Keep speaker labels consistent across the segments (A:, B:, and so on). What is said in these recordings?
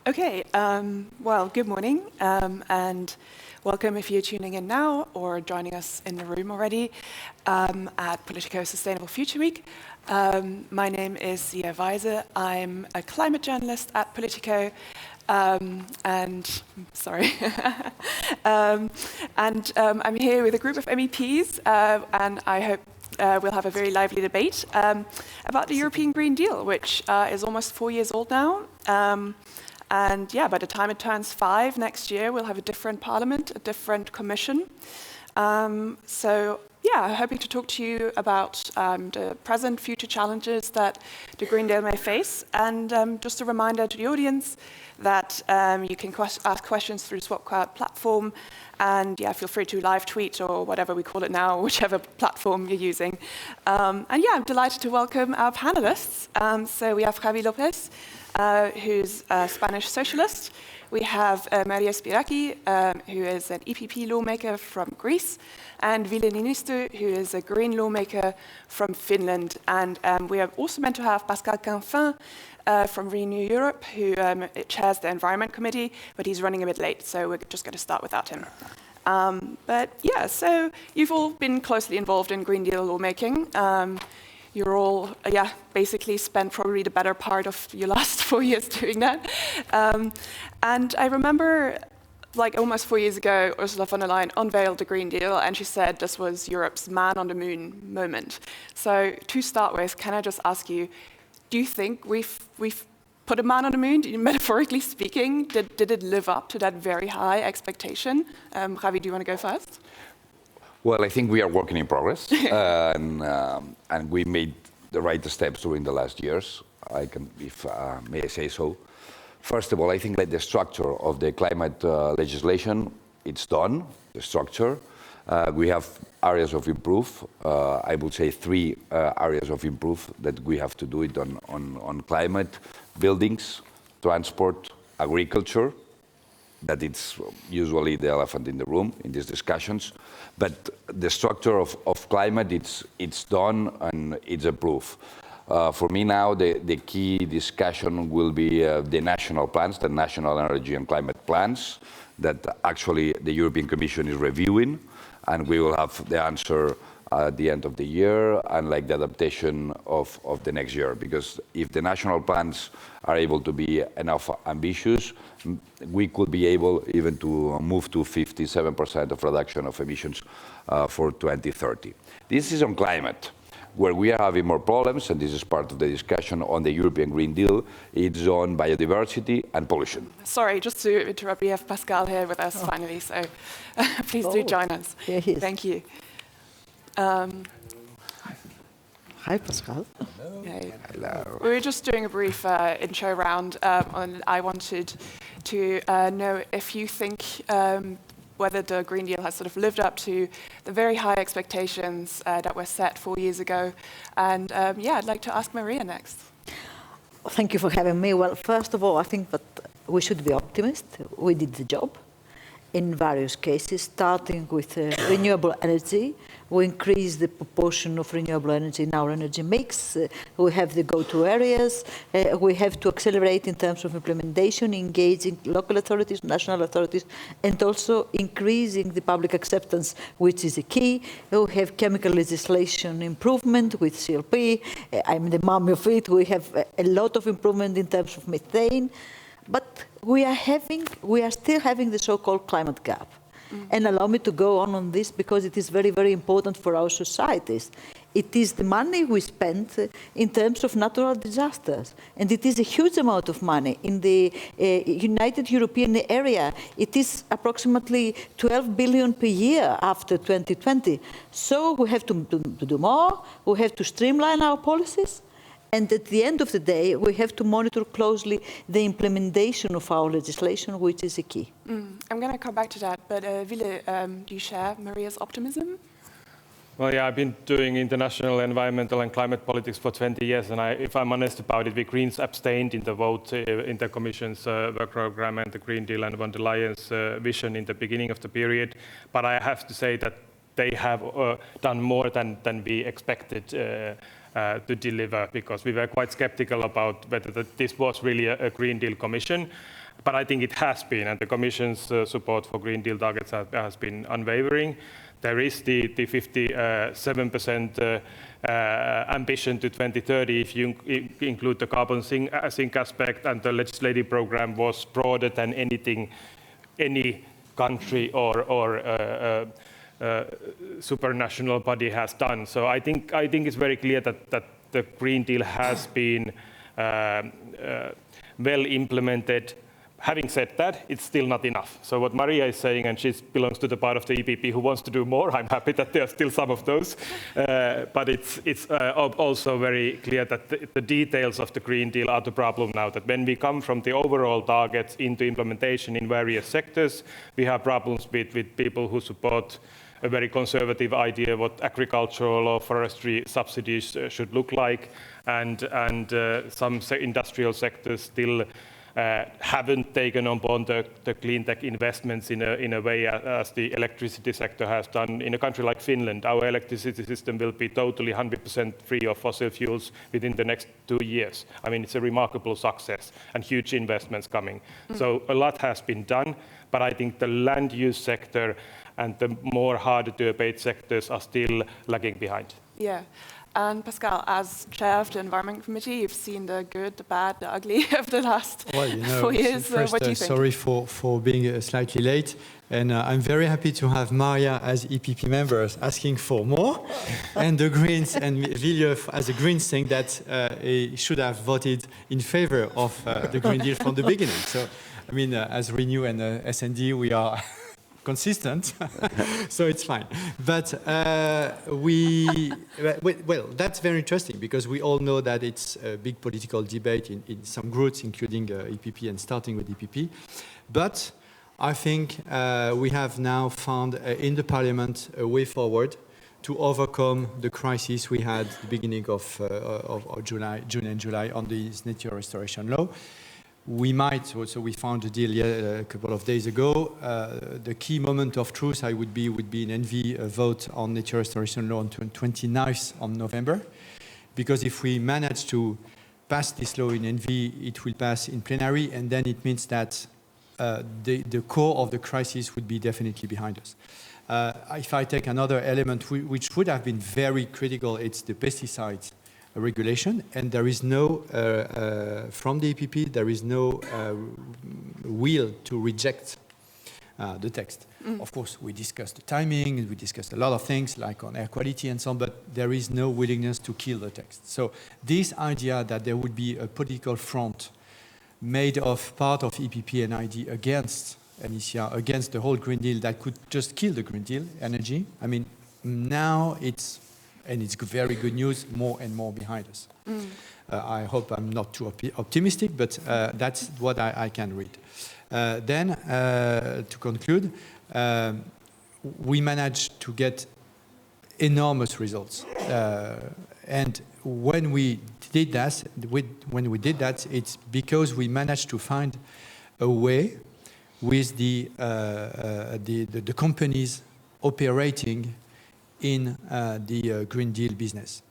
A: Okay, well, good morning, and welcome if you're tuning in now or joining us in the room already at Politico Sustainable Future Week. My name is Zia Weise. I'm a climate journalist at Politico, and sorry, I'm here with a group of MEPs, and I hope we'll have a very lively debate about the European Green Deal, which is almost 4 years old now. And yeah, by the time it turns 5 next year, we'll have a different parliament, a different commission. So yeah, hoping to talk to you about the present, future challenges that the Green Deal may face. And just a reminder to the audience that you can ask questions through the SwapCrowd platform. And yeah, feel free to live tweet or whatever we call it now, whichever platform you're using. And yeah, I'm delighted to welcome our panelists. So we have Javi Lopez, who's a Spanish socialist. We have Maria Spiraki, who is an EPP lawmaker from Greece, and Ville Niinisto, who is a Green lawmaker from Finland. And we are also meant to have Pascal Canfin from Renew Europe, who chairs the Environment Committee, but he's running a bit late, so we're just going to start without him. But yeah, so you've all been closely involved in Green Deal lawmaking. You're all, basically spent probably the better part of your last 4 years doing that. And I remember, like almost 4 years ago, Ursula von der Leyen unveiled the Green Deal, and she said this was Europe's man on the moon moment. So to start with, can I just ask you, do you think we've put a man on the moon, metaphorically speaking? Did it live up to that very high expectation? Javi, do you want to go first?
B: Well, I think we are working in progress, and we made the right steps during the last years. I can, if may I say so. First of all, I think that the structure of the climate legislation, it's done. The structure. We have areas of improve. I would say 3 areas of improve that we have to do it on climate, buildings, transport, agriculture. That it's usually the elephant in the room in these discussions. But the structure of climate, it's done and it's approved. For me now, the key discussion will be the national plans, the national energy and climate plans that actually the European Commission is reviewing, and we will have the answer at the end of the year, and like the adaptation of the next year. Because if the national plans are able to be enough ambitious, we could be able even to move to 57% of reduction of emissions for 2030. This is on climate. Where we are having more problems, and this is part of the discussion on the European Green Deal, it's on biodiversity and pollution.
A: Sorry, just to interrupt, we have Pascal here with us finally, so please do join us.
C: Here he is.
A: Thank you.
C: Hi, Pascal.
A: Okay.
B: Hello.
A: We were just doing a brief intro round, and I wanted to know if you think whether the Green Deal has sort of lived up to the very high expectations that were set 4 years ago. And yeah, I'd like to ask Maria next.
C: Thank you for having me. Well, first of all, I think that we should be optimists. We did the job in various cases, starting with renewable energy. We increase the proportion of renewable energy in our energy mix. We have the go-to areas. We have to accelerate in terms of implementation, engaging local authorities, national authorities, and also increasing the public acceptance, which is a key. We have chemical legislation improvement with CLP. I'm the mom of it. We have a lot of improvement in terms of methane. But we are still having the so-called climate gap. And allow me to go on this because it is very, very important for our societies. It is the money we spend in terms of natural disasters. And it is a huge amount of money. In the United European area, it is approximately 12 billion per year after 2020. So we have to do more. We have to streamline our policies. And at the end of the day, we have to monitor closely the implementation of our legislation, which is a key.
A: I'm going to come back to that, but Ville, do you share Maria's optimism?
D: Well, yeah, I've been doing international environmental and climate politics for 20 years, and if I'm honest about it, we Greens abstained in the vote in the Commission's work program and the Green Deal and von der Leyen's vision in the beginning of the period. But I have to say that they have done more than we expected to deliver, because we were quite skeptical about whether this was really a Green Deal Commission. But I think it has been, and the Commission's support for Green Deal targets has been unwavering. There is the 57% ambition to 2030 if you include the carbon sink aspect, and the legislative program was broader than any country or supranational body has done. So I think it's very clear that the Green Deal has been well implemented. Having said that, it's still not enough. So what Maria is saying, and she belongs to the part of the EPP who wants to do more, I'm happy that there are still some of those. But it's also very clear that the details of the Green Deal are the problem now, that when we come from the overall targets into implementation in various sectors, we have problems with people who support a very conservative idea what agricultural or forestry subsidies should look like, and some industrial sectors still haven't taken on board the clean tech investments in a way as the electricity sector has done. In a country like Finland, our electricity system will be totally 100% free of fossil fuels within the next 2 years. I mean, it's a remarkable success and huge investments coming. So a lot has been done, but I think the land use sector and the more harder to abate sectors are still lagging behind.
A: Yeah. And Pascal, as chair of the Environment Committee, you've seen the good, the bad, the ugly of the last 4 years.
E: First,
A: What do you think?
E: sorry for being slightly late. And I'm very happy to have Maria as EPP members asking for more. And the Greens and Villiers as the Greens saying that he should have voted in favor of the Green Deal from the beginning. So, I mean, as Renew and SND, we are consistent, so it's fine. But well, that's very interesting because we all know that it's a big political debate in some groups, including EPP and starting with EPP. But I think we have now found in the Parliament a way forward to overcome the crisis we had at the beginning of June and July on this nature restoration law. We found a deal a couple of days ago. The key moment of truth would be in ENVI a vote on nature restoration law on 29th of November. Because if we manage to pass this law in ENVI, it will pass in plenary, and then it means that the core of the crisis would be definitely behind us. If I take another element which would have been very critical, it's the pesticides regulation, and there is no, from the EPP, there is no will to reject the text. Of course, we discussed the timing, we discussed a lot of things like on air quality and so on, but there is no willingness to kill the text. So this idea that there would be a political front made of part of EPP and ID against NECR, against the whole Green Deal that could just kill the Green Deal energy, I mean, now it's very good news, more and more behind us. I hope I'm not too optimistic, but that's what I can read. Then, to conclude, we managed to get enormous results. And when we did that, it's because we managed to find a way with the companies operating in the Green Deal business.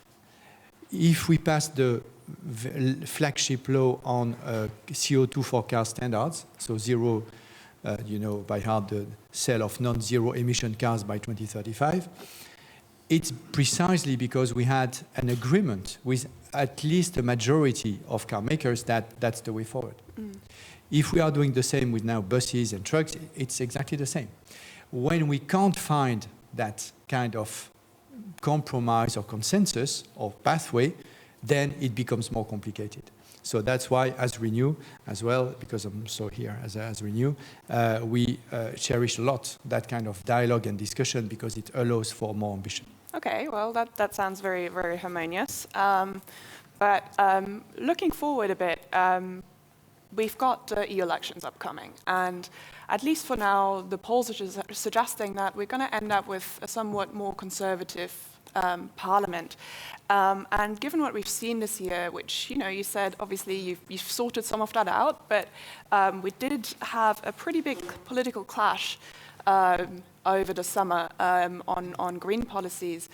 E: If we pass the flagship law on CO2 for car standards, so zero, by heart the sale of non-zero emission cars by 2035, it's precisely because we had an agreement with at least a majority of car makers that that's the way forward. If we are doing the same with now buses and trucks, it's exactly the same. When we can't find that kind of compromise or consensus or pathway, then it becomes more complicated. So that's why, as Renew, as well, because I'm so here as Renew, we cherish a lot that kind of dialogue and discussion because it allows for more ambition.
A: Okay, well, that sounds very, very harmonious. But looking forward a bit, we've got EU elections upcoming, and at least for now, the polls are suggesting that we're going to end up with a somewhat more conservative parliament. And given what we've seen this year, which, you said, obviously, you've sorted some of that out, but we did have a pretty big political clash over the summer on green policies.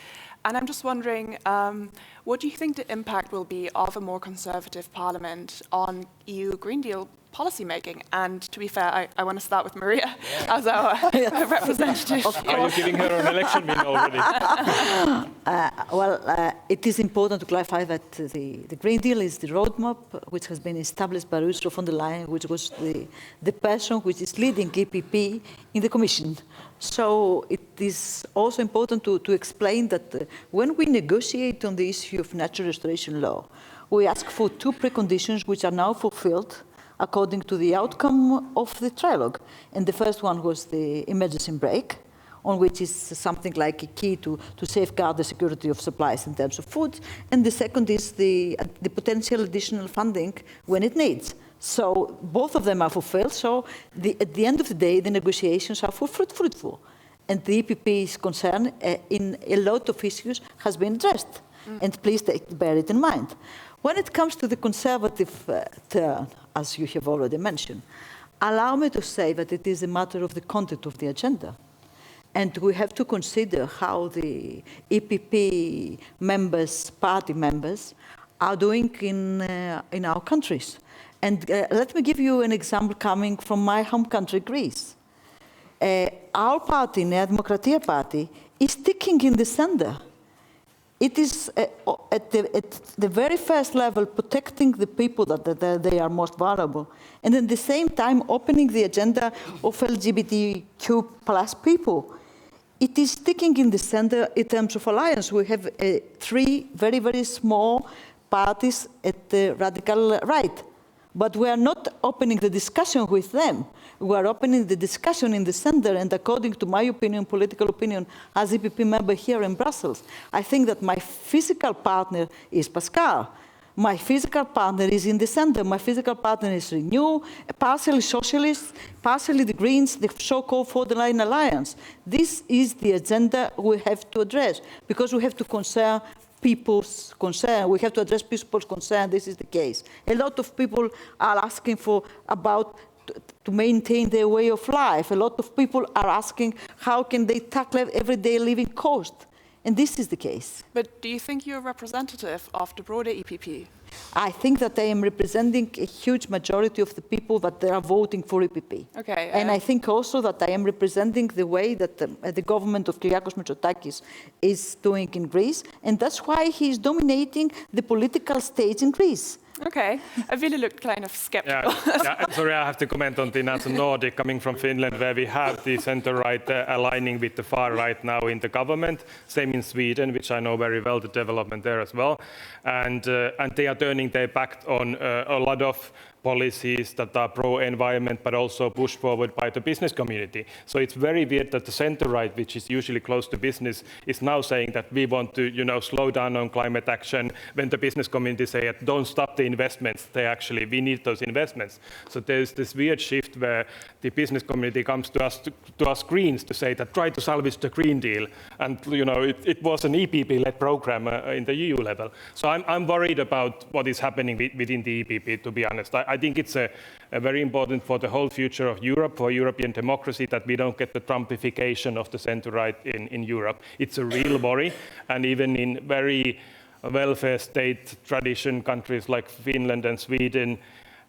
A: And I'm just wondering, what do you think the impact will be of a more conservative parliament on EU Green Deal policymaking? And to be fair, I want to start with Maria as our representative.
D: Are you giving her an election win already?
C: It is important to clarify that the Green Deal is the roadmap which has been established by Ursula von der Leyen, which was the person which is leading EPP in the Commission. So it is also important to explain that when we negotiate on the issue of natural restoration law, we ask for two preconditions which are now fulfilled according to the outcome of the trilogue. And the first one was the emergency brake, on which is something like a key to safeguard the security of supplies in terms of food. And the second is the potential additional funding when it needs. So both of them are fulfilled. So at the end of the day, the negotiations are fruitful. And the EPP's concern in a lot of issues has been addressed. And please bear it in mind. When it comes to the conservative turn, as you have already mentioned, allow me to say that it is a matter of the content of the agenda. And we have to consider how the EPP members, party members, are doing in our countries. And let me give you an example coming from my home country, Greece. Our party, Nea Demokratia Party, is sticking in the center. It is at the very first level protecting the people that they are most vulnerable, and at the same time opening the agenda of LGBTQ plus people. It is sticking in the center in terms of alliance. We have three very, very small parties at the radical right, but we are not opening the discussion with them. We are opening the discussion in the center, and according to my opinion, political opinion, as EPP member here in Brussels, I think that my physical partner is Pascal. My physical partner is in the center. My physical partner is Renew, partially Socialists, partially the Greens, the so-called von der Leyen Alliance. This is the agenda we have to address, because we have to concern people's concern. We have to address people's concern. This is the case. A lot of people are asking to maintain their way of life. A lot of people are asking how can they tackle everyday living cost. And this is the case.
A: But do you think you're representative of the broader EPP?
C: I think that I am representing a huge majority of the people that they are voting for EPP.
A: Okay.
C: And I think also that I am representing the way that the government of Kyriakos Mitsotakis is doing in Greece. And that's why he is dominating the political stage in Greece.
A: Okay, I really looked kind of skeptical.
D: Sorry, I have to comment on the NATO Nordic coming from Finland, where we have the center-right aligning with the far-right now in the government. Same in Sweden, which I know very well, the development there as well. And they are turning their back on a lot of policies that are pro-environment, but also pushed forward by the business community. So it's very weird that the center-right, which is usually close to business, is now saying that we want to, slow down on climate action, when the business community say, don't stop the investments. We need those investments. So there's this weird shift where the business community comes to us Greens to say that try to salvage the Green Deal. And, it was an EPP-led program in the EU level. So I'm worried about what is happening within the EPP, to be honest. I think it's a very important for the whole future of Europe, for European democracy, that we don't get the Trumpification of the center-right in Europe. It's a real worry, and even in very welfare state tradition countries like Finland and Sweden,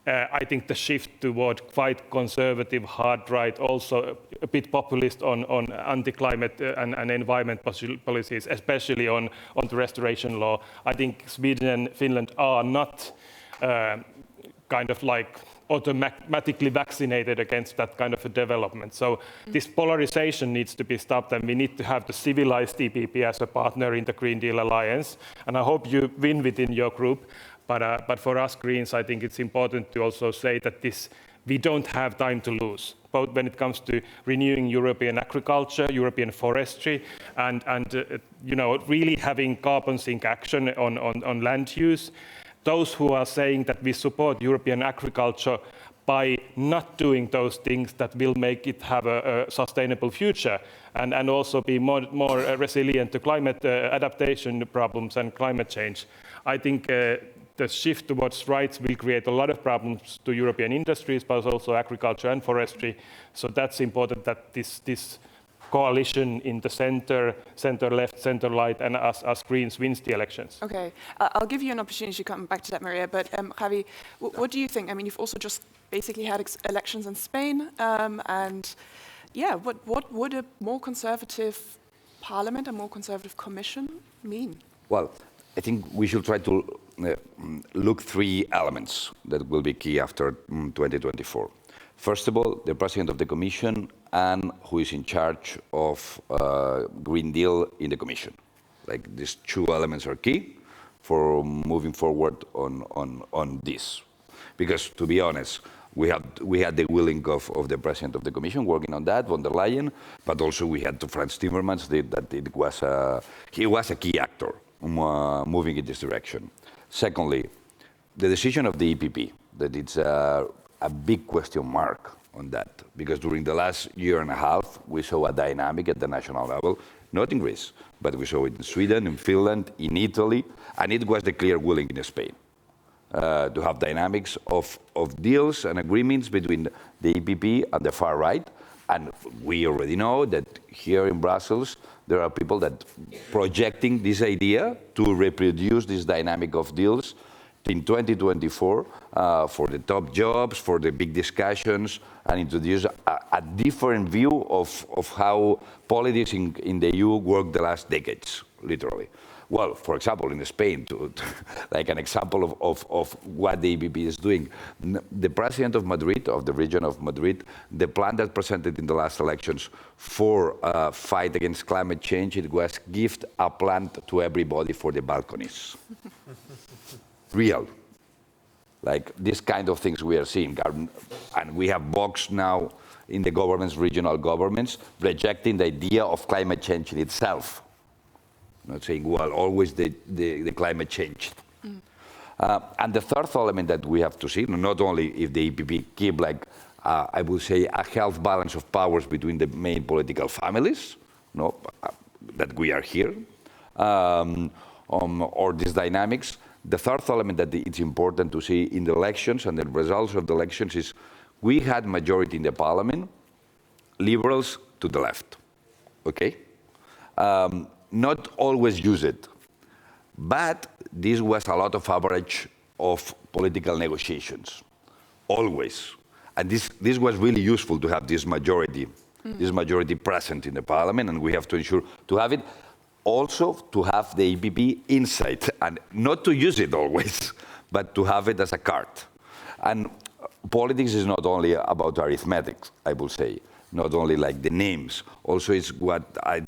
D: I think the shift toward quite conservative, hard right, also a bit populist on anti-climate and environment policies, especially on the restoration law. I think Sweden and Finland are not kind of like automatically vaccinated against that kind of a development. So this polarization needs to be stopped, and we need to have the civilized EPP as a partner in the Green Deal Alliance. And I hope you win within your group. But for us Greens, I think it's important to also say that we don't have time to lose, both when it comes to renewing European agriculture, European forestry, and really having carbon sink action on land use. Those who are saying that we support European agriculture by not doing those things that will make it have a sustainable future and also be more resilient to climate adaptation problems and climate change. I think the shift towards rights will create a lot of problems to European industries, but also agriculture and forestry. So that's important that this coalition in the center, center-left, center-right, and as Greens wins the elections.
A: Okay, I'll give you an opportunity to come back to that, Maria, but Javi, what do you think? I mean, you've also just basically had elections in Spain, and yeah, what would a more conservative parliament, a more conservative commission mean?
B: Well, I think we should try to look 3 elements that will be key after 2024. First of all, the president of the Commission and who is in charge of Green Deal in the Commission. Like these 2 elements are key for moving forward on this. Because to be honest, we had the willing of the president of the Commission working on that, von der Leyen, but also we had to Franz Timmermans he was a key actor moving in this direction. Secondly, the decision of the EPP, that it's a big question mark on that, because during the last year and a half, we saw a dynamic at the national level, not in Greece, but we saw it in Sweden, in Finland, in Italy, and it was the clear willing in Spain to have dynamics of deals and agreements between the EPP and the far right. And we already know that here in Brussels, there are people that projecting this idea to reproduce this dynamic of deals in 2024 for the top jobs, for the big discussions, and introduce a different view of how politics in the EU worked the last decades, literally. Well, for example, in Spain, like an example of what the EPP is doing, the president of Madrid, of the region of Madrid, the plan that presented in the last elections for fight against climate change, it was gift a plant to everybody for the balconies. Real. Like this kind of things we are seeing. And we have Vox now in the governments, regional governments, rejecting the idea of climate change in itself. Not saying, well, always the climate change. And the third element that we have to see, not only if the EPP keep like, I would say, a health balance of powers between the main political families, that we are here, or these dynamics. The third element that it's important to see in the elections and the results of the elections is we had majority in the parliament, liberals to the left, okay? Not always use it, but this was a lot of average of political negotiations, always. And this was really useful to have this majority present in the parliament, and we have to ensure to have it. Also to have the EPP inside, and not to use it always, but to have it as a card. And politics is not only about arithmetic, I will say, not only like the names, also it's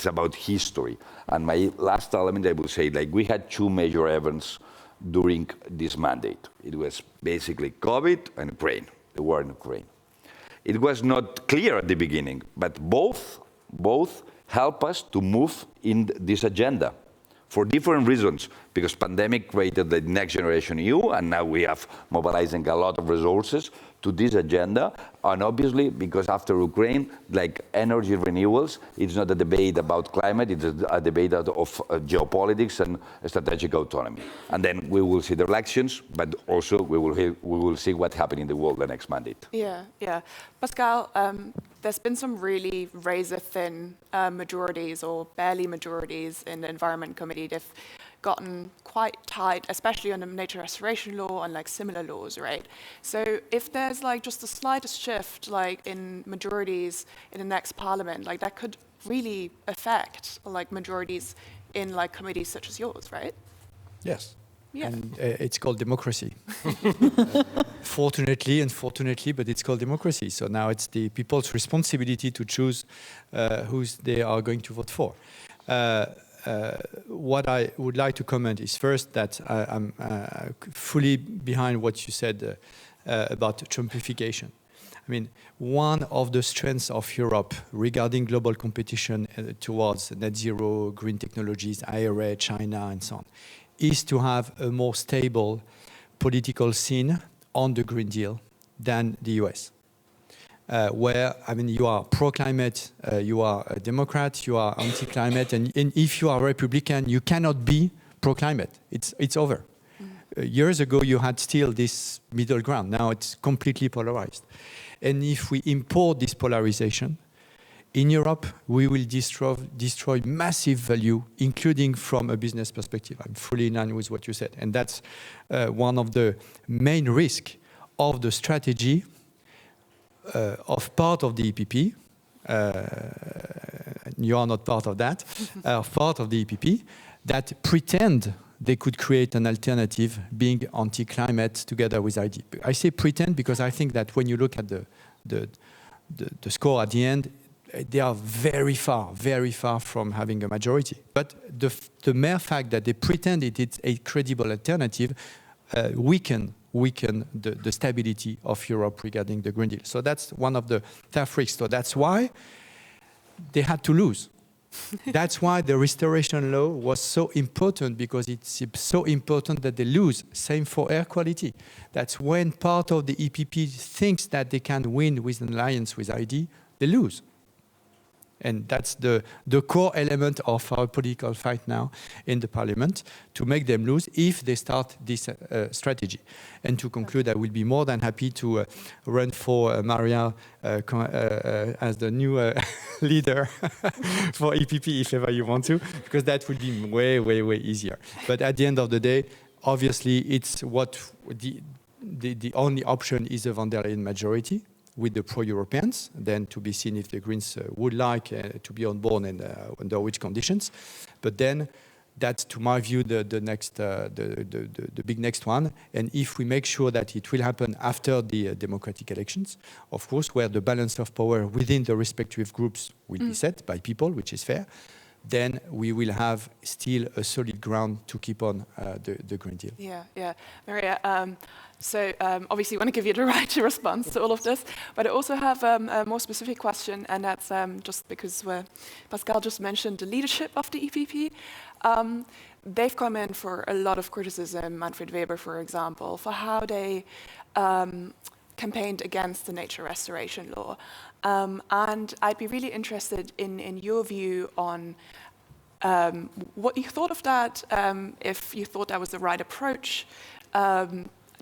B: about history. And my last element, I will say, like we had 2 major events during this mandate. It was basically COVID and Ukraine, the war in Ukraine. It was not clear at the beginning, but both help us to move in this agenda for different reasons, because pandemic created the next generation EU, and now we have mobilizing a lot of resources to this agenda. And obviously, because after Ukraine, like energy renewals, it's not a debate about climate, it's a debate of geopolitics and strategic autonomy. And then we will see the elections, but also we will see what happens in the world the next mandate.
A: Yeah. Pascal, there's been some really razor-thin majorities or barely majorities in the Environment Committee. They've gotten quite tight, especially on the nature restoration law and like similar laws, right? So if there's like just the slightest shift like in majorities in the next parliament, like that could really affect like majorities in like committees such as yours, right?
E: Yes.
A: Yeah.
E: And it's called democracy. Fortunately, unfortunately, but it's called democracy. So now it's the people's responsibility to choose who they are going to vote for. What I would like to comment is first that I'm fully behind what you said about Trumpification. I mean, one of the strengths of Europe regarding global competition towards net zero, green technologies, IRA, China, and so on, is to have a more stable political scene on the Green Deal than the US. Where, I mean, you are pro-climate, you are a Democrat, you are anti-climate, and if you are Republican, you cannot be pro-climate. It's over. Years ago, you had still this middle ground. Now it's completely polarized. And if we import this polarization, in Europe, we will destroy massive value, including from a business perspective. I'm fully in line with what you said. And that's one of the main risks of the strategy of part of the EPP. You are not part of that, part of the EPP, that pretend they could create an alternative being anti-climate together with ID. I say pretend because I think that when you look at the score at the end, they are very far from having a majority. But the mere fact that they pretend it's a credible alternative weaken the stability of Europe regarding the Green Deal. So that's one of the tough risks. So that's why they had to lose. That's why the restoration law was so important, because it's so important that they lose. Same for air quality. That's when part of the EPP thinks that they can win with an alliance with ID, they lose. And that's the core element of our political fight now in the parliament, to make them lose if they start this strategy. And to conclude, I will be more than happy to run for Maria as the new leader for EPP, if ever you want to, because that would be way easier. But at the end of the day, obviously, it's what the only option is a von der Leyen majority with the pro-Europeans, then to be seen if the Greens would like to be on board and under which conditions. But then that's, to my view, the big next one. And if we make sure that it will happen after the democratic elections, of course, where the balance of power within the respective groups will be set by people, which is fair, then we will have still a solid ground to keep on the Green Deal.
A: Yeah. Maria, so obviously I want to give you the right to respond to all of this, but I also have a more specific question, and that's just because Pascal just mentioned the leadership of the EPP. They've come in for a lot of criticism, Manfred Weber, for example, for how they campaigned against the nature restoration law. And I'd be really interested in your view on what you thought of that, if you thought that was the right approach.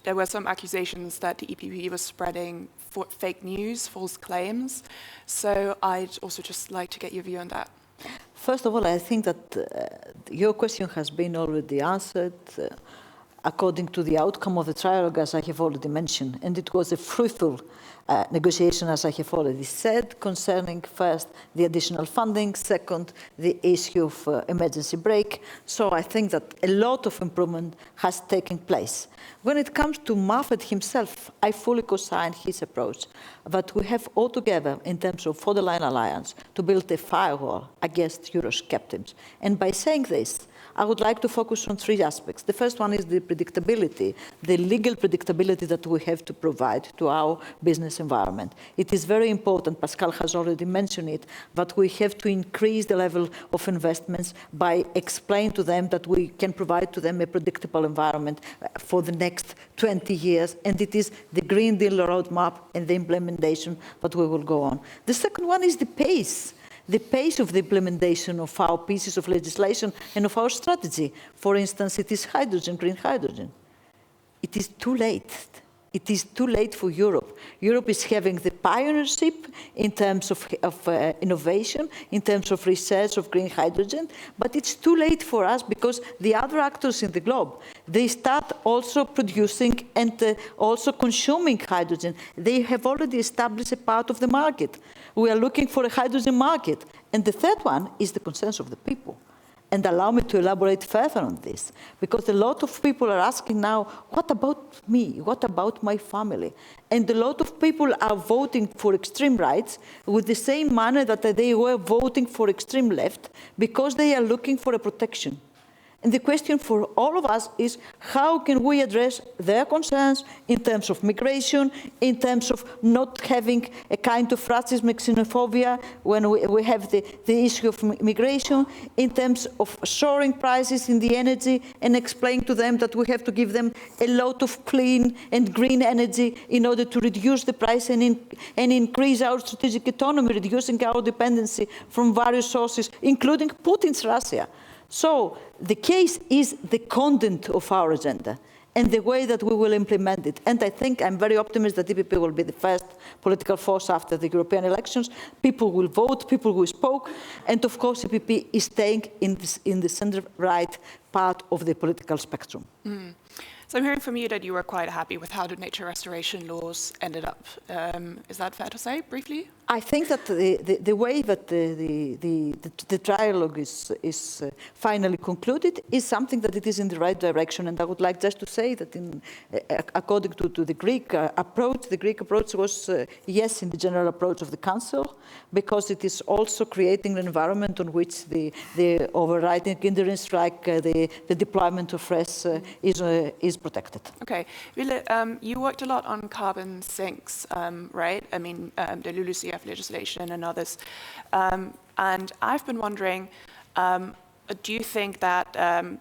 A: There were some accusations that the EPP was spreading fake news, false claims. So I'd also just like to get your view on that.
C: First of all, I think that your question has been already answered according to the outcome of the trialogue, as I have already mentioned. And it was a fruitful negotiation, as I have already said, concerning first the additional funding, second the issue of emergency brake. So I think that a lot of improvement has taken place. When it comes to Manfred himself, I fully co-sign his approach that we have altogether, in terms of for the Line Alliance, to build a firewall against Eurosceptics. And by saying this, I would like to focus on three aspects. The first one is the predictability, the legal predictability that we have to provide to our business environment. It is very important, Pascal has already mentioned it, that we have to increase the level of investments by explaining to them that we can provide to them a predictable environment for the next 20 years. And it is the Green Deal roadmap and the implementation that we will go on. The second one is the pace of the implementation of our pieces of legislation and of our strategy. For instance, it is hydrogen, green hydrogen. It is too late. It is too late for Europe. Europe is having the pioneership in terms of innovation, in terms of research of green hydrogen, but it's too late for us because the other actors in the globe, they start also producing and also consuming hydrogen. They have already established a part of the market. We are looking for a hydrogen market. And the third one is the concerns of the people. And allow me to elaborate further on this, because a lot of people are asking now, what about me? What about my family? And a lot of people are voting for extreme rights with the same manner that they were voting for extreme left, because they are looking for a protection. And the question for all of us is, how can we address their concerns in terms of migration, in terms of not having a kind of racism and xenophobia when we have the issue of migration, in terms of soaring prices in the energy, and explain to them that we have to give them a lot of clean and green energy in order to reduce the price and increase our strategic autonomy, reducing our dependency from various sources, including Putin's Russia. So the case is the content of our agenda. and the way that we will implement it. And I think I'm very optimistic that EPP will be the first political force after the European elections. People will vote, people will spoke, and of course EPP is staying in the center-right part of the political spectrum.
A: Mm. So I'm hearing from you that you were quite happy with how the nature restoration laws ended up. Is that fair to say, briefly?
C: I think that the way that the trialogue is finally concluded is something that it is in the right direction. And I would like just to say that according to the Greek approach was yes in the general approach of the Council, because it is also creating an environment on which the overriding interests like the deployment of RES is protected.
A: Okay. Ville, you worked a lot on carbon sinks, right? I mean, the LULUCF legislation and others. And I've been wondering, do you think that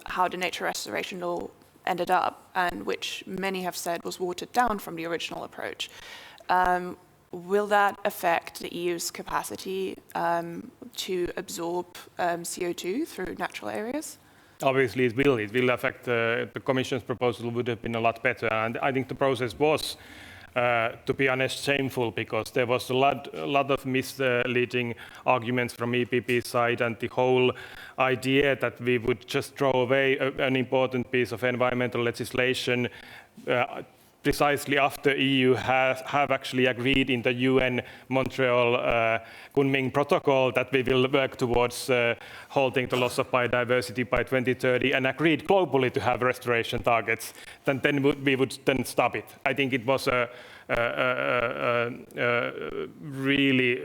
A: how the nature restoration law ended up, and which many have said was watered down from the original approach, will that affect the EU's capacity to absorb CO2 through natural areas?
D: Obviously, it will. It will affect the Commission's proposal would have been a lot better. And I think the process was, to be honest, shameful, because there was a lot of misleading arguments from EPP side, and the whole idea that we would just throw away an important piece of environmental legislation precisely after EU have actually agreed in the UN Montreal Kunming Protocol that we will work towards halting the loss of biodiversity by 2030 and agreed globally to have restoration targets, then we would then stop it. I think it was a really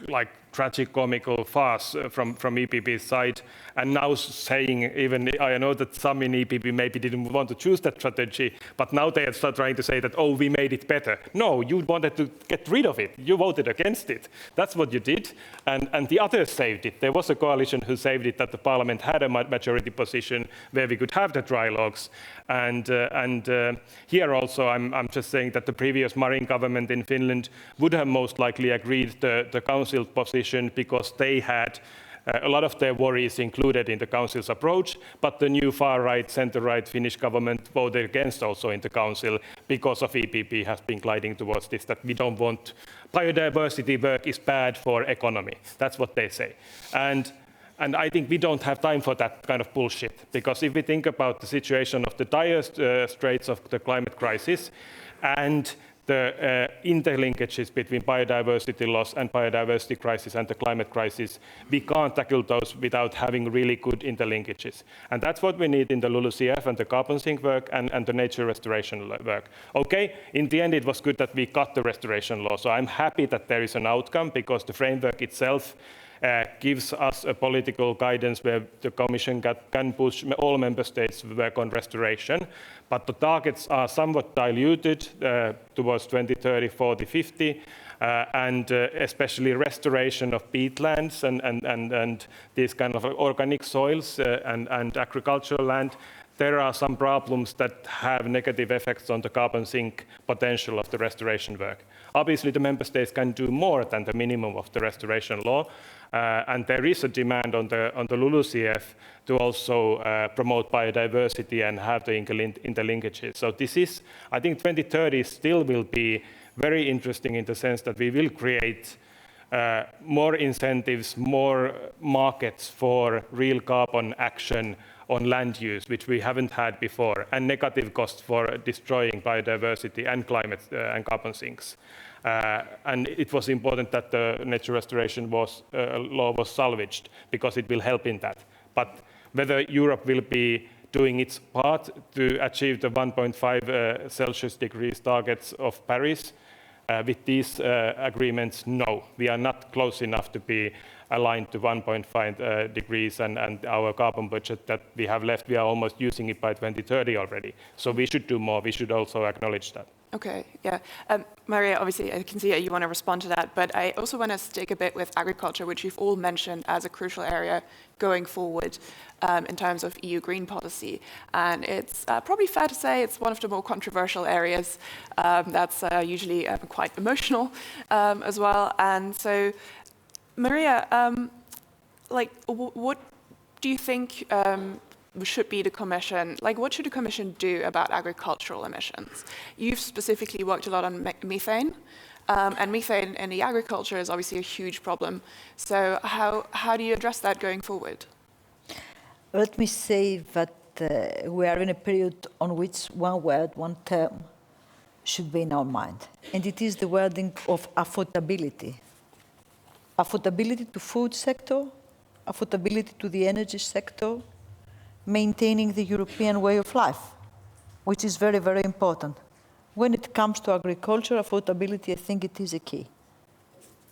D: like tragicomical farce from EPP's side, and now saying, even I know that some in EPP maybe didn't want to choose that strategy, but now they are trying to say that, oh, we made it better. No, you wanted to get rid of it. You voted against it. That's what you did, and the others saved it. There was a coalition who saved it, that the parliament had a majority position where we could have the trilogues, and here also I'm just saying that the previous Marin government in Finland would have most likely agreed the council position, because they had a lot of their worries included in the council's approach, but the new far-right, center-right Finnish government voted against also in the council because of EPP has been gliding towards this, that we don't want biodiversity work is bad for economy. That's what they say. And I think we don't have time for that kind of bullshit, because if we think about the situation of the dire straits of the climate crisis and the interlinkages between biodiversity loss and biodiversity crisis and the climate crisis, we can't tackle those without having really good interlinkages. And that's what we need in the LULUCF and the carbon sink work and the nature restoration work. Okay, in the end it was good that we got the restoration law, so I'm happy that there is an outcome, because the framework itself gives us a political guidance where the Commission can push all member states to work on restoration, but the targets are somewhat diluted towards 2030, 40, 50, and especially restoration of peatlands and these kind of organic soils and agricultural land. There are some problems that have negative effects on the carbon sink potential of the restoration work. Obviously, the member states can do more than the minimum of the restoration law, and there is a demand on the LULUCF to also promote biodiversity and have the interlinkages. So this is, I think 2030 still will be very interesting in the sense that we will create more incentives, more markets for real carbon action on land use, which we haven't had before, and negative costs for destroying biodiversity and climate and carbon sinks. And it was important that the nature restoration law was salvaged, because it will help in that. But whether Europe will be doing its part to achieve the 1.5 Celsius degrees targets of Paris with these agreements, no. We are not close enough to be aligned to 1.5 degrees, and our carbon budget that we have left, we are almost using it by 2030 already. So we should do more. We should also acknowledge that.
A: Okay, yeah. Maria, obviously, I can see that you want to respond to that, but I also want to stick a bit with agriculture, which you've all mentioned as a crucial area going forward in terms of EU green policy. And it's probably fair to say it's one of the more controversial areas. That's usually quite emotional as well. And so, Maria, what do you think should be the Commission, like what should the Commission do about agricultural emissions? You've specifically worked a lot on methane, and methane in the agriculture is obviously a huge problem. So how do you address that going forward?
C: Let me say that we are in a period on which one word, one term should be in our mind, and it is the wording of affordability. Affordability to food sector, affordability to the energy sector, maintaining the European way of life, which is very, very important. When it comes to agriculture, affordability, I think it is a key.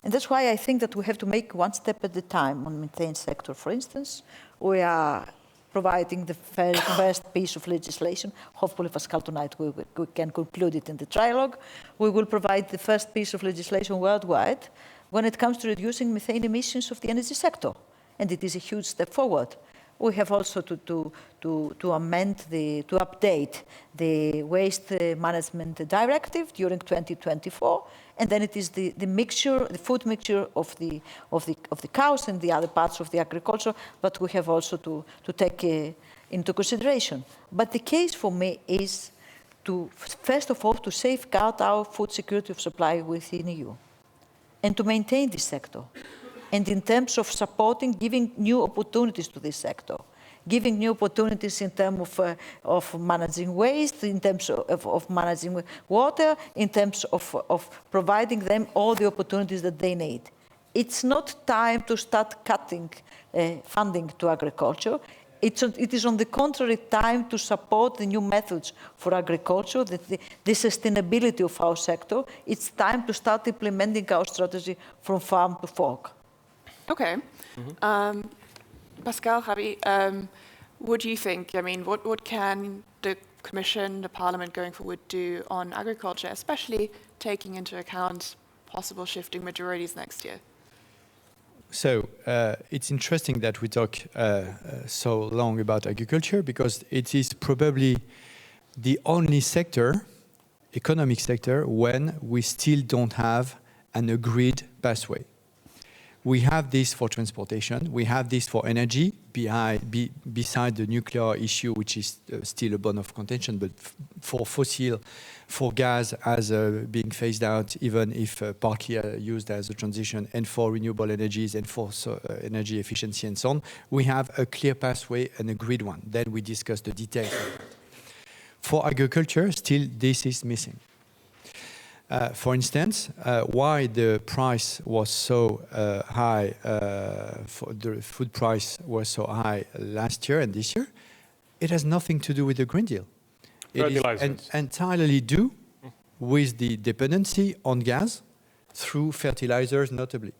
C: And that's why I think that we have to make one step at a time on the methane sector. For instance, we are providing the first piece of legislation. Hopefully, Pascal, tonight we can conclude it in the trilogue. We will provide the first piece of legislation worldwide when it comes to reducing methane emissions of the energy sector. And it is a huge step forward. We have also to update the Waste Management Directive during 2024, and then it is the food mixture of the cows and the other parts of the agriculture, but we have also to take into consideration. But the case for me is to, first of all, to safeguard our food security of supply within the EU, and to maintain this sector. And in terms of supporting, giving new opportunities to this sector, giving new opportunities in terms of managing waste, in terms of managing water, in terms of providing them all the opportunities that they need. It's not time to start cutting funding to agriculture. It is on the contrary time to support the new methods for agriculture, the sustainability of our sector. It's time to start implementing our strategy from farm to fork.
A: Okay. Pascal, Javi, what do you think? I mean, what can the Commission, the Parliament going forward do on agriculture, especially taking into account possible shifting majorities next year?
E: So it's interesting that we talk so long about agriculture, because it is probably the only sector, economic sector, when we still don't have an agreed pathway. We have this for transportation, we have this for energy, beside the nuclear issue, which is still a bone of contention, but for fossil, for gas as being phased out, even if partly used as a transition, and for renewable energies and for energy efficiency and so on, we have a clear pathway, an agreed one. Then we discuss the details. For agriculture, still this is missing. For instance, why the price was so high, the food price was so high last year and this year, it has nothing to do with the Green Deal. It is entirely due with the dependency on gas through fertilizers notably.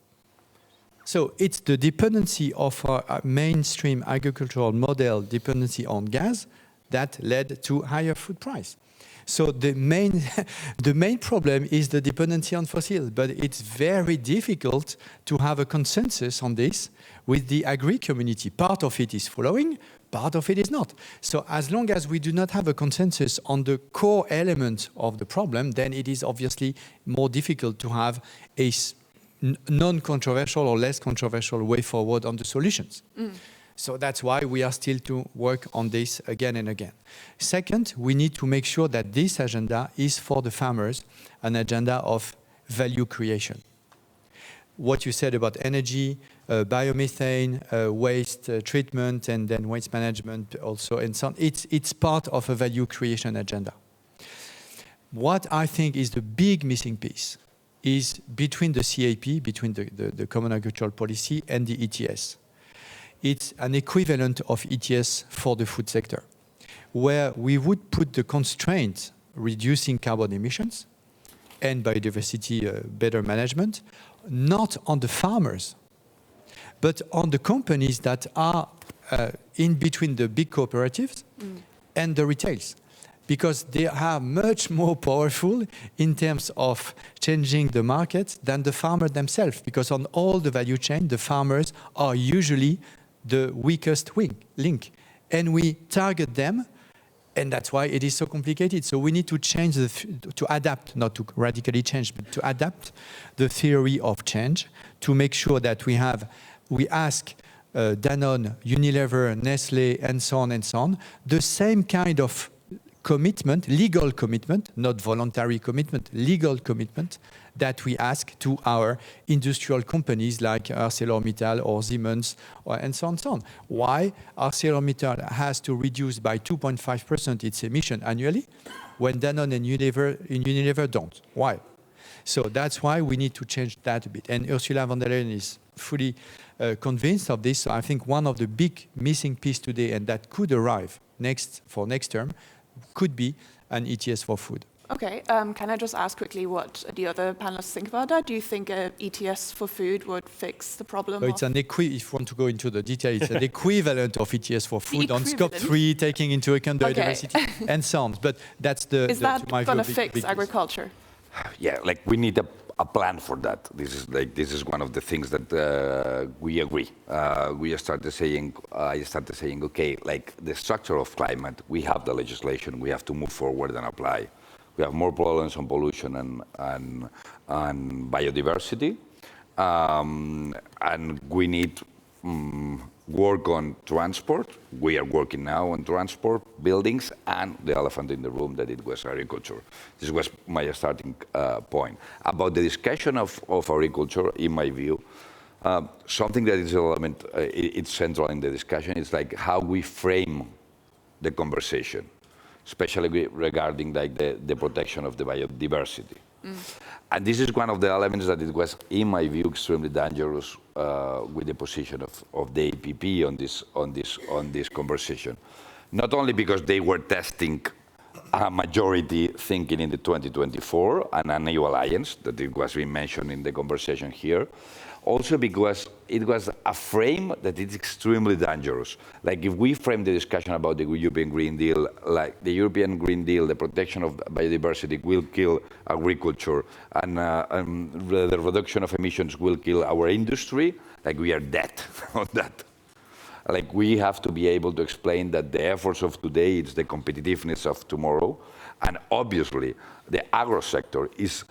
E: So it's the dependency of our mainstream agricultural model, dependency on gas, that led to higher food price. So the main problem is the dependency on fossil, but it's very difficult to have a consensus on this with the agri community. Part of it is following, part of it is not. So as long as we do not have a consensus on the core element of the problem, then it is obviously more difficult to have a non-controversial or less controversial way forward on the solutions. So that's why we are still to work on this again and again. Second, we need to make sure that this agenda is for the farmers an agenda of value creation. What you said about energy, biomethane, waste treatment, and then waste management also, and so on, it's part of a value creation agenda. What I think is the big missing piece is between the CAP, between the Common Agricultural Policy and the ETS. It's an equivalent of ETS for the food sector, where we would put the constraint reducing carbon emissions and biodiversity better management, not on the farmers, but on the companies that are in between the big cooperatives and the retails, because they are much more powerful in terms of changing the market than the farmer themselves, because on all the value chain, the farmers are usually the weakest link, and we target them, and that's why it is so complicated. So we need to change to adapt, not to radically change, but to adapt the theory of change to make sure that we ask Danone, Unilever, Nestlé, and so on, the same kind of commitment, legal commitment, not voluntary commitment, legal commitment that we ask to our industrial companies like ArcelorMittal or Siemens and so on. Why ArcelorMittal has to reduce by 2.5% its emission annually when Danone and Unilever don't? Why? So that's why we need to change that a bit. And Ursula von der Leyen is fully convinced of this. So I think one of the big missing pieces today, and that could arrive for next term, could be an ETS for food.
A: Okay, can I just ask quickly what the other panelists think about that? Do you think an ETS for food would fix the problem?
E: So it's if you want to go into the detail, it's an equivalent of ETS for food on scope 3, taking into account biodiversity and so on. But that's
A: Is that going to fix agriculture?
B: Yeah, like we need a plan for that. This is one of the things that we agree. I started saying, okay, like the structure of climate, we have the legislation, we have to move forward and apply. We have more problems on pollution and biodiversity, and we need work on transport. We are working now on transport, buildings, and the elephant in the room that it was agriculture. This was my starting point. About the discussion of agriculture, in my view, something that is element, it's central in the discussion is like how we frame the conversation, especially regarding like the protection of the biodiversity. And this is one of the elements that it was, in my view, extremely dangerous with the position of the APP on this conversation. Not only because they were testing a majority thinking in the 2024 and a new alliance that it was being mentioned in the conversation here, also because it was a frame that is extremely dangerous. Like if we frame the discussion about the European Green Deal, like the European Green Deal, the protection of biodiversity will kill agriculture and the reduction of emissions will kill our industry, like we are dead on that. Like we have to be able to explain that the efforts of today is the competitiveness of tomorrow. And obviously, the agro sector is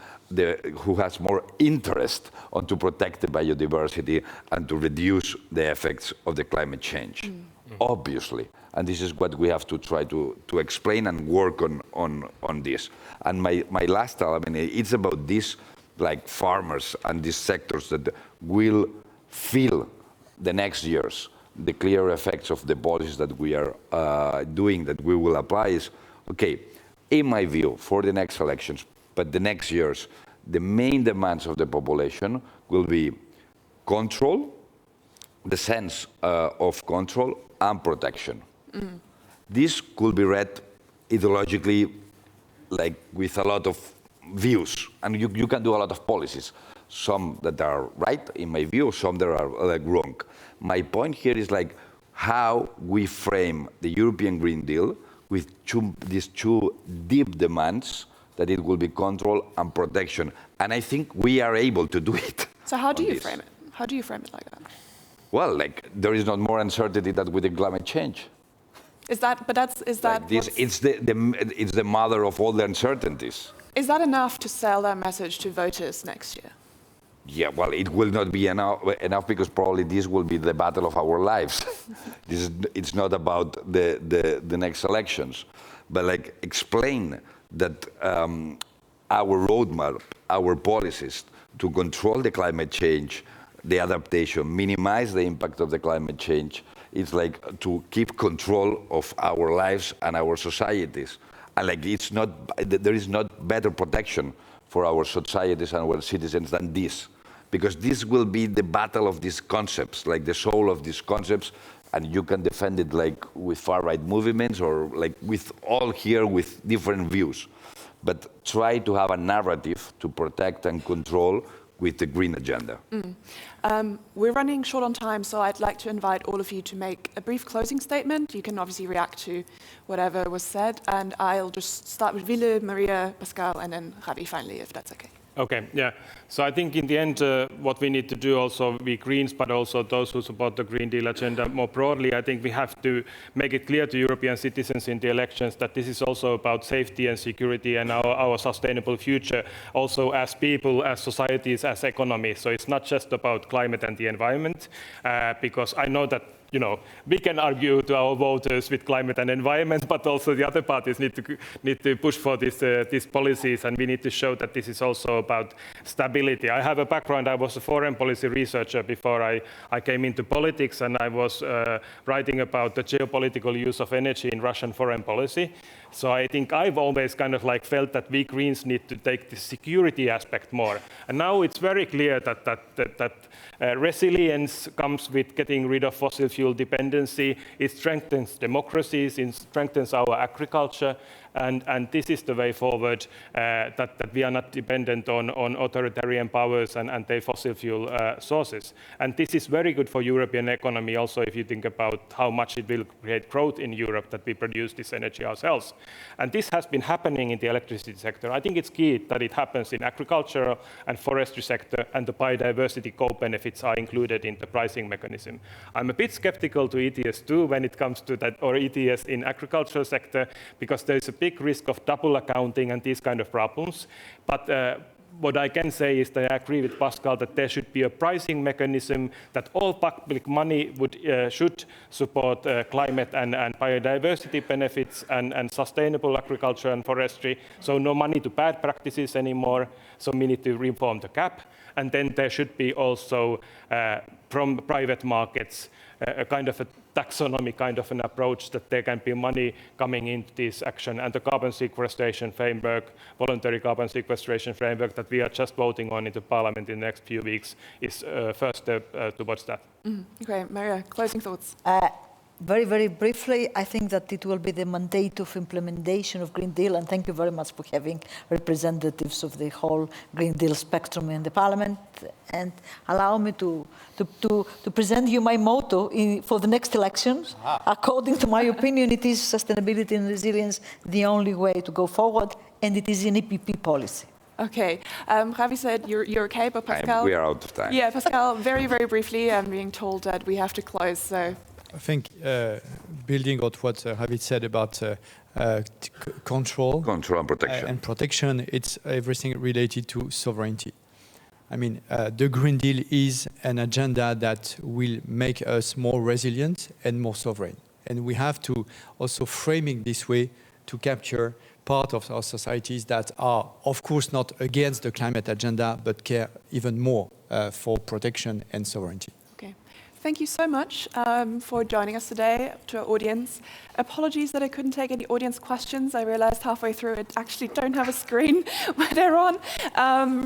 B: who has more interest on to protect the biodiversity and to reduce the effects of the climate change, obviously. And this is what we have to try to explain and work on this. And my last element, it's about these like farmers and these sectors that will feel the next years the clear effects of the policies that we are doing, that we will apply is, okay, in my view, for the next elections, but the next years, the main demands of the population will be control, the sense of control and protection. This could be read ideologically, like with a lot of views, and you can do a lot of policies. Some that are right, in my view, some that are like wrong. My point here is like how we frame the European Green Deal with these two deep demands that it will be control and protection. And I think we are able to do it.
A: So how do you frame it? How do you frame it like that?
B: Well, like there is not more uncertainty than with the climate change.
A: Is that
B: Like this, it's the mother of all the uncertainties.
A: Is that enough to sell that message to voters next year?
B: Yeah, well, it will not be enough because probably this will be the battle of our lives. It's not about the next elections, but like explain that our roadmap, our policies to control the climate change, the adaptation, minimize the impact of the climate change, it's like to keep control of our lives and our societies. And like there is not better protection for our societies and our citizens than this. Because this will be the battle of these concepts, like the soul of these concepts, and you can defend it like with far-right movements or like with all here with different views. But try to have a narrative to protect and control with the green agenda.
A: We're running short on time, so I'd like to invite all of you to make a brief closing statement. You can obviously react to whatever was said, and I'll just start with Ville, Maria, Pascal, and then Javi finally, if that's okay.
D: Okay, yeah. So I think in the end, what we need to do also, we Greens, but also those who support the Green Deal agenda more broadly, I think we have to make it clear to European citizens in the elections that this is also about safety and security and our sustainable future, also as people, as societies, as economies. So it's not just about climate and the environment, because I know that we can argue to our voters with climate and environment, but also the other parties need to push for these policies, and we need to show that this is also about stability. I have a background. I was a foreign policy researcher before I came into politics, and I was writing about the geopolitical use of energy in Russian foreign policy. So I think I've always kind of felt that we Greens need to take the security aspect more. And now it's very clear that resilience comes with getting rid of fossil fuel dependency. It strengthens democracies, it strengthens our agriculture, and this is the way forward, that we are not dependent on authoritarian powers and their fossil fuel sources. And this is very good for European economy also, if you think about how much it will create growth in Europe, that we produce this energy ourselves. And this has been happening in the electricity sector. I think it's key that it happens in agricultural and forestry sector, and the biodiversity co-benefits are included in the pricing mechanism. I'm a bit skeptical to ETS2 when it comes to that, or ETS in agricultural sector, because there is a big risk of double accounting and these kind of problems. But what I can say is that I agree with Pascal that there should be a pricing mechanism, that all public money should support climate and biodiversity benefits and sustainable agriculture and forestry. So no money to bad practices anymore. So we need to reform the cap. And then there should be also from private markets a kind of a taxonomy kind of an approach, that there can be money coming into this action. And the carbon sequestration framework, voluntary carbon sequestration framework that we are just voting on in the parliament in the next few weeks, is first step towards that.
A: Okay, Maria, closing thoughts.
C: Very, very briefly, I think that it will be the mandate of implementation of Green Deal, and thank you very much for having representatives of the whole Green Deal spectrum in the Parliament. And allow me to present you my motto for the next elections. According to my opinion, it is sustainability and resilience the only way to go forward, and it is an EPP policy.
A: Okay, Javi said you're okay, but Pascal?
B: We are out of time.
A: Yeah, Pascal, very, very briefly, I'm being told that we have to close, so.
E: I think building on what Javi said about control
B: and protection.
E: And protection, it's everything related to sovereignty. I mean, the Green Deal is an agenda that will make us more resilient and more sovereign. And we have to also frame it this way to capture part of our societies that are, of course, not against the climate agenda, but care even more for protection and sovereignty.
A: Thank you so much for joining us today, to our audience. Apologies that I couldn't take any audience questions. I realized halfway through I actually don't have a screen where they're on.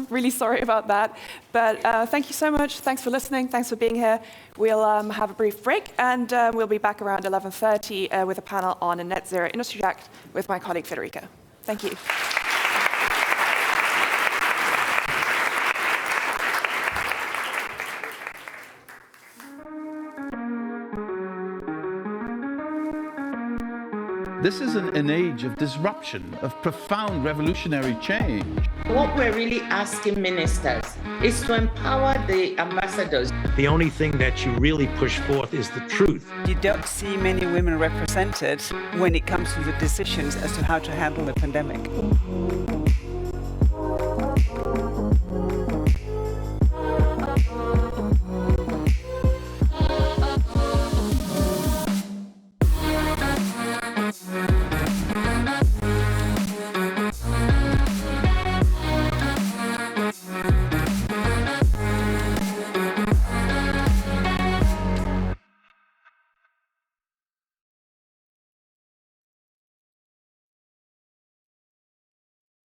A: Really sorry about that. But thank you so much. Thanks for listening. Thanks for being here. We'll have a brief break, and we'll be back around 11:30 with a panel on a net zero industry act with my colleague Federica. Thank you.
F: This is an age of disruption, of profound revolutionary change.
G: What we're really asking ministers is to empower the ambassadors.
H: The only thing that you really push forth is the truth.
I: You don't see many women represented when it comes to the decisions as to how to handle the pandemic.